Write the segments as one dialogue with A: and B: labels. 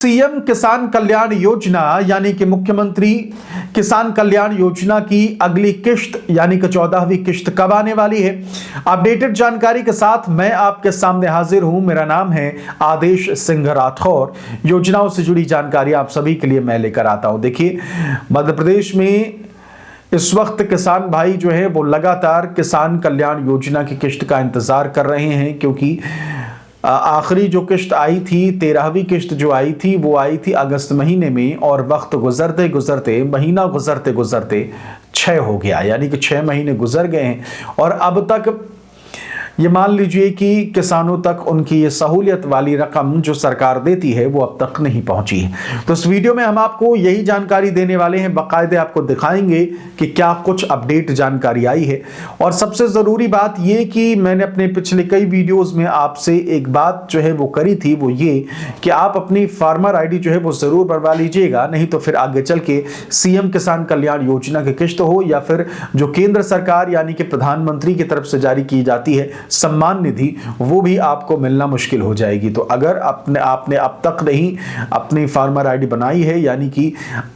A: CM किसान कल्याण योजना यानी कि मुख्यमंत्री किसान कल्याण योजना की अगली किश्त यानी कि 14वीं किश्त कब आने वाली है, अपडेटेड जानकारी के साथ मैं आपके सामने हाजिर हूं। मेरा नाम है आदेश सिंह राठौर। योजनाओं से जुड़ी जानकारी आप सभी के लिए मैं लेकर आता हूं। देखिए, मध्य प्रदेश में इस वक्त किसान भाई जो है वो लगातार किसान कल्याण योजना की किश्त का इंतजार कर रहे हैं, क्योंकि आखिरी जो किश्त आई थी, 13वीं किश्त जो आई थी वो आई थी अगस्त महीने में, और वक्त गुजरते गुजरते, महीना गुजरते गुजरते 6 हो गया, यानी कि 6 महीने गुजर गए हैं और अब तक ये मान लीजिए कि किसानों तक उनकी ये सहूलियत वाली रकम जो सरकार देती है वो अब तक नहीं पहुंची है। तो इस वीडियो में हम आपको यही जानकारी देने वाले हैं, बाकायदे आपको दिखाएंगे कि क्या कुछ अपडेट जानकारी आई है। और सबसे ज़रूरी बात ये कि मैंने अपने पिछले कई वीडियोज़ में आपसे एक बात जो है वो करी थी, वो ये कि आप अपनी फार्मर ID जो है वो ज़रूर बनवा लीजिएगा, नहीं तो फिर आगे चल के CM किसान कल्याण योजना की किश्त हो या फिर जो केंद्र सरकार यानी कि प्रधानमंत्री की तरफ से जारी की जाती है सम्मान निधि, वो भी आपको मिलना मुश्किल हो जाएगी। तो अगर आपने अब तक नहीं अपनी फार्मर ID बनाई है, यानी कि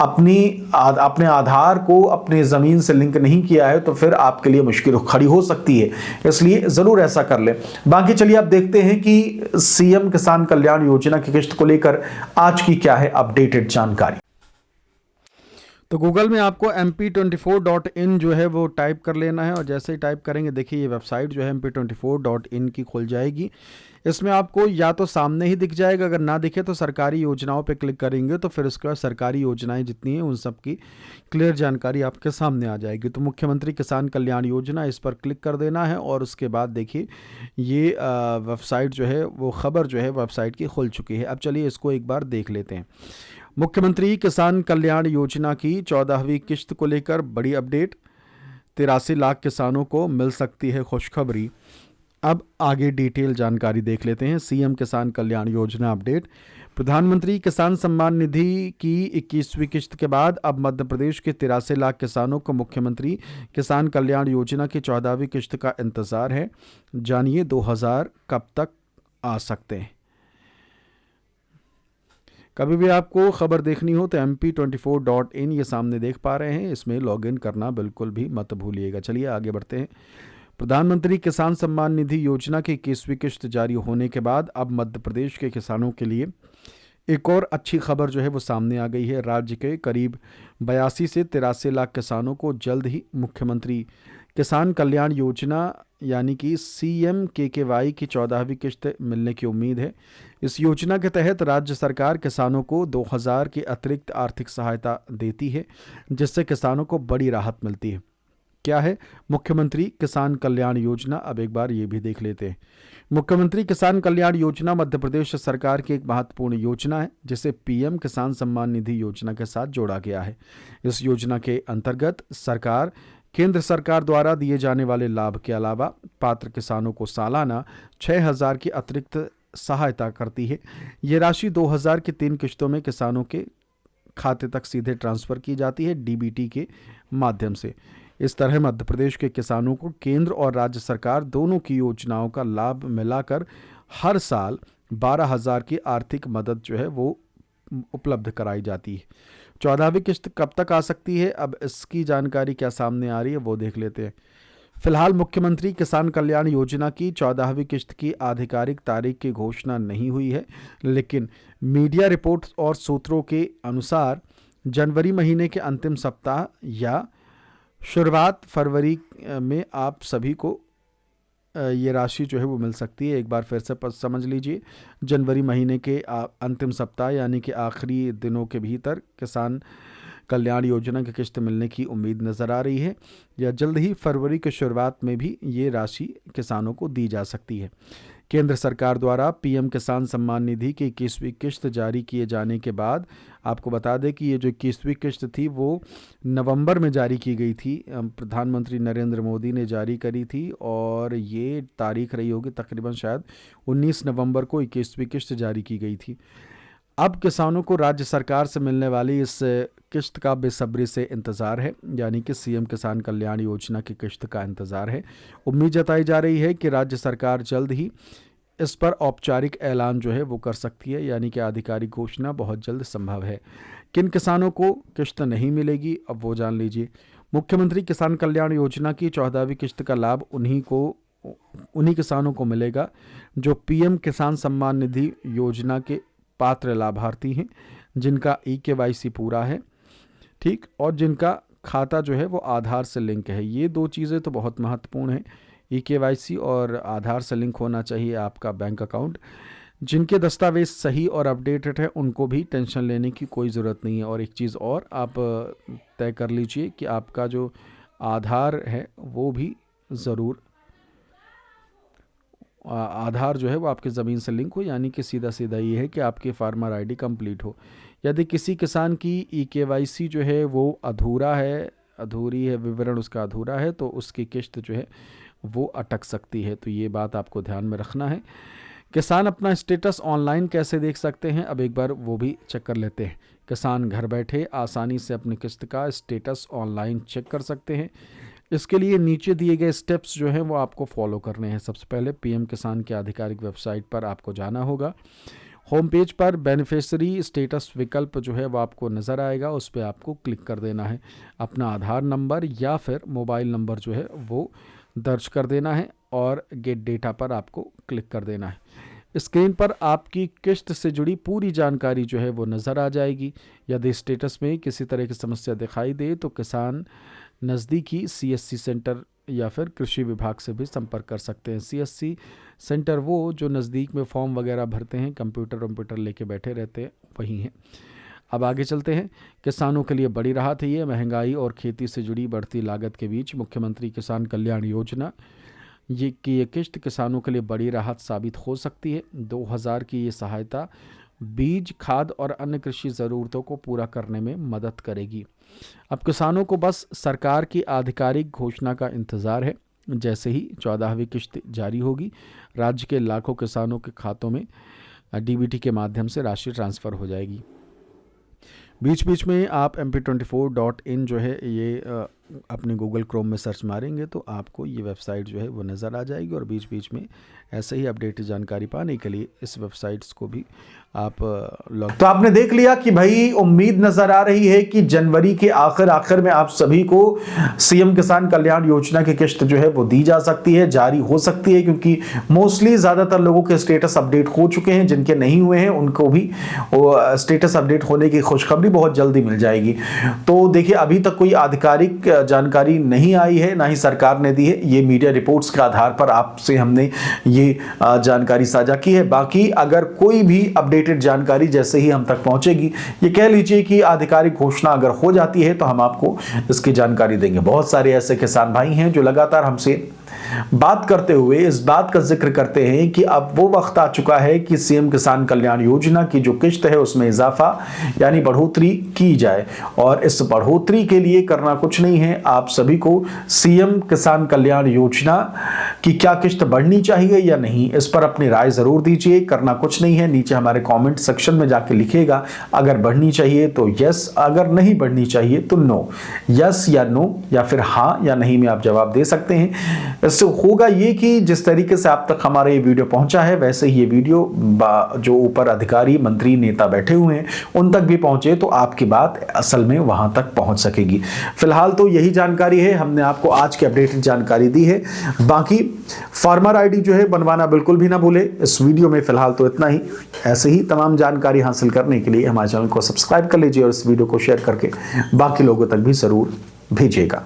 A: अपने आधार को अपने ज़मीन से लिंक नहीं किया है, तो फिर आपके लिए मुश्किल खड़ी हो सकती है, इसलिए ज़रूर ऐसा कर लें। बाकी चलिए आप देखते हैं कि CM किसान कल्याण योजना की किश्त को लेकर आज की क्या है अपडेटेड जानकारी।
B: तो गूगल में आपको mp24.in जो है वो टाइप कर लेना है, और जैसे ही टाइप करेंगे देखिए ये वेबसाइट जो है mp24.in की खुल जाएगी। इसमें आपको या तो सामने ही दिख जाएगा, अगर ना दिखे तो सरकारी योजनाओं पे क्लिक करेंगे तो फिर उसके बाद सरकारी योजनाएं जितनी हैं उन सब की क्लियर जानकारी आपके सामने आ जाएगी। तो मुख्यमंत्री किसान कल्याण योजना, इस पर क्लिक कर देना है और उसके बाद देखिए ये वेबसाइट जो है वो खबर जो है वेबसाइट की खुल चुकी है। अब चलिए इसको एक बार देख लेते हैं। मुख्यमंत्री किसान कल्याण योजना की 14वीं किश्त को लेकर बड़ी अपडेट, 83 लाख किसानों को मिल सकती है खुशखबरी। अब आगे डिटेल जानकारी देख लेते हैं। CM किसान कल्याण योजना अपडेट, प्रधानमंत्री किसान सम्मान निधि की 21वीं किश्त के बाद अब मध्य प्रदेश के 83 लाख किसानों को मुख्यमंत्री किसान कल्याण योजना की 14वीं किश्त का इंतज़ार है। जानिए 2000 कब तक आ सकते हैं। कभी भी आपको खबर देखनी हो तो mp24.in ये सामने देख पा रहे हैं, इसमें लॉगिन करना बिल्कुल भी मत भूलिएगा। चलिए आगे बढ़ते हैं। प्रधानमंत्री किसान सम्मान निधि योजना की 21वीं किश्त जारी होने के बाद अब मध्य प्रदेश के किसानों के लिए एक और अच्छी खबर जो है वो सामने आ गई है। राज्य के करीब 82 से 83 लाख किसानों को जल्द ही मुख्यमंत्री किसान कल्याण योजना यानी कि CMKKY की 14वीं किश्त मिलने की उम्मीद है। इस योजना के तहत राज्य सरकार किसानों को 2000 की अतिरिक्त आर्थिक सहायता देती है, जिससे किसानों को बड़ी राहत मिलती है। क्या है मुख्यमंत्री किसान कल्याण योजना, अब एक बार ये भी देख लेते हैं। मुख्यमंत्री किसान कल्याण योजना मध्य प्रदेश सरकार की एक महत्वपूर्ण योजना है, जिसे PM किसान सम्मान निधि योजना के साथ जोड़ा गया है। इस योजना के अंतर्गत सरकार केंद्र सरकार द्वारा दिए जाने वाले लाभ के अलावा पात्र किसानों को सालाना 6000 की अतिरिक्त सहायता करती है। ये राशि 2000 की 3 किश्तों में किसानों के खाते तक सीधे ट्रांसफ़र की जाती है, DBT के माध्यम से। इस तरह मध्य प्रदेश के किसानों को केंद्र और राज्य सरकार दोनों की योजनाओं का लाभ मिलाकर हर साल 12000 की आर्थिक मदद जो है वो उपलब्ध कराई जाती है। 14वीं किश्त कब तक आ सकती है, अब इसकी जानकारी क्या सामने आ रही है वो देख लेते हैं। फिलहाल मुख्यमंत्री किसान कल्याण योजना की 14वीं किश्त की आधिकारिक तारीख की घोषणा नहीं हुई है, लेकिन मीडिया रिपोर्ट्स और सूत्रों के अनुसार जनवरी महीने के अंतिम सप्ताह या शुरुआत फरवरी में आप सभी को ये राशि जो है वो मिल सकती है। एक बार फिर से समझ लीजिए, जनवरी महीने के अंतिम सप्ताह यानी कि आखिरी दिनों के भीतर किसान कल्याण योजना की किश्त मिलने की उम्मीद नज़र आ रही है, या जल्द ही फरवरी की शुरुआत में भी ये राशि किसानों को दी जा सकती है। केंद्र सरकार द्वारा PM किसान सम्मान निधि की 21वीं किश्त जारी किए जाने के बाद आपको बता दें कि ये जो 21वीं किश्त थी वो नवंबर में जारी की गई थी, प्रधानमंत्री नरेंद्र मोदी ने जारी करी थी, और ये तारीख रही होगी तकरीबन शायद 19 नवंबर को 21वीं किश्त जारी की गई थी। अब किसानों को राज्य सरकार से मिलने वाली इस किश्त का बेसब्री से इंतज़ार है, यानी कि CM किसान कल्याण योजना की किश्त का इंतज़ार है। उम्मीद जताई जा रही है कि राज्य सरकार जल्द ही इस पर औपचारिक ऐलान जो है वो कर सकती है, यानी कि आधिकारिक घोषणा बहुत जल्द संभव है। किन किसानों को किश्त नहीं मिलेगी, अब वो जान लीजिए। मुख्यमंत्री किसान कल्याण योजना की 14वीं किश्त का लाभ उन्हीं किसानों को मिलेगा जो पीएम किसान सम्मान निधि योजना के पात्र लाभार्थी हैं, जिनका EKYC पूरा है, ठीक, और जिनका खाता जो है वो आधार से लिंक है। ये दो चीज़ें तो बहुत महत्वपूर्ण हैं, EKYC और आधार से लिंक होना चाहिए आपका बैंक अकाउंट। जिनके दस्तावेज सही और अपडेटेड है उनको भी टेंशन लेने की कोई ज़रूरत नहीं है। और एक चीज़ और आप तय कर लीजिए कि आपका जो आधार है वो भी ज़रूर, आधार जो है वो आपके ज़मीन से लिंक हो, यानी कि सीधा सीधा ये है कि आपकी फार्मर ID कंप्लीट हो। यदि किसी किसान की EKYC जो है वो अधूरी है, विवरण उसका अधूरा है, तो उसकी किश्त जो है वो अटक सकती है। तो ये बात आपको ध्यान में रखना है। किसान अपना स्टेटस ऑनलाइन कैसे देख सकते हैं, अब एक बार वो भी चेक कर लेते हैं। किसान घर बैठे आसानी से अपनी किस्त का स्टेटस ऑनलाइन चेक कर सकते हैं। इसके लिए नीचे दिए गए स्टेप्स जो हैं वो आपको फॉलो करने हैं। सबसे पहले PM किसान के आधिकारिक वेबसाइट पर आपको जाना होगा। होम पेज पर बेनिफिशियरी स्टेटस विकल्प जो है वो आपको नज़र आएगा, उस पर आपको क्लिक कर देना है। अपना आधार नंबर या फिर मोबाइल नंबर जो है वो दर्ज कर देना है और गेट डेटा पर आपको क्लिक कर देना है। स्क्रीन पर आपकी किश्त से जुड़ी पूरी जानकारी जो है वो नज़र आ जाएगी। यदि स्टेटस में किसी तरह की समस्या दिखाई दे तो किसान नज़दीकी CSC सेंटर या फिर कृषि विभाग से भी संपर्क कर सकते हैं। CSC सेंटर वो जो नज़दीक में फॉर्म वगैरह भरते हैं, कंप्यूटर लेके बैठे रहते हैं, वही हैं। अब आगे चलते हैं। किसानों के लिए बड़ी राहत है ये। महंगाई और खेती से जुड़ी बढ़ती लागत के बीच मुख्यमंत्री किसान कल्याण योजना ये किश्त किसानों के लिए बड़ी राहत साबित हो सकती है। 2000 की ये सहायता बीज, खाद और अन्य कृषि ज़रूरतों को पूरा करने में मदद करेगी। अब किसानों को बस सरकार की आधिकारिक घोषणा का इंतज़ार है। जैसे ही 14वीं किश्त जारी होगी, राज्य के लाखों किसानों के खातों में DBT के माध्यम से राशि ट्रांसफ़र हो जाएगी। बीच बीच में आप mp24.in जो है ये अपने गूगल क्रोम में सर्च मारेंगे तो आपको ये वेबसाइट जो है वो नज़र आ जाएगी। और बीच बीच में ऐसे ही अपडेटेड जानकारी पाने के लिए इस वेबसाइट्स को भी आप
A: तो आपने देख लिया कि भाई उम्मीद नजर आ रही है कि जनवरी के आखिर में आप सभी को CM किसान कल्याण योजना की किश्त जो है वो दी जा सकती है, जारी हो सकती है, क्योंकि मोस्टली ज़्यादातर लोगों के स्टेटस अपडेट हो चुके हैं। जिनके नहीं हुए हैं उनको भी स्टेटस अपडेट होने की खुशखबरी बहुत जल्दी मिल जाएगी। तो देखिए, अभी तक कोई आधिकारिक जानकारी नहीं आई है, ना ही सरकार ने दी है। ये मीडिया रिपोर्ट्स के आधार पर आपसे हमने ये जानकारी साझा की है। बाकी अगर कोई भी अपडेटेड जानकारी जैसे ही हम तक पहुंचेगी, ये कह लीजिए कि आधिकारिक घोषणा अगर हो जाती है तो हम आपको इसकी जानकारी देंगे। बहुत सारे ऐसे किसान भाई हैं जो लगातार हमसे बात करते हुए इस बात का जिक्र करते हैं कि अब वो वक्त आ चुका है कि CM किसान कल्याण योजना की जो किश्त है उसमें इजाफा यानी बढ़ोतरी की जाए। और इस बढ़ोतरी के लिए करना कुछ नहीं है, आप सभी को CM किसान कल्याण योजना की क्या किश्त बढ़नी चाहिए या नहीं, इस पर अपनी राय जरूर दीजिए। करना कुछ नहीं है, नीचे हमारे कमेंट सेक्शन में जाके लिखिएगा। अगर बढ़नी चाहिए तो यस, अगर नहीं बढ़नी चाहिए तो नो। यस या नो या फिर हाँ या नहीं में आप जवाब दे सकते हैं। इससे होगा ये कि जिस तरीके से आप तक हमारा ये वीडियो पहुंचा है वैसे ही ये वीडियो जो ऊपर अधिकारी, मंत्री, नेता बैठे हुए हैं उन तक भी पहुंचे तो आपकी बात असल में वहां तक पहुंच सकेगी। फिलहाल तो यही जानकारी है, हमने आपको आज की अपडेटेड जानकारी दी है। बाकी फार्मर ID जो है बनवाना बिल्कुल भी ना भूले। इस वीडियो में फिलहाल तो इतना ही। ऐसे ही तमाम जानकारी हासिल करने के लिए हमारे चैनल को सब्सक्राइब कर लीजिए और इस वीडियो को शेयर करके बाकी लोगों तक भी जरूर भेजिएगा।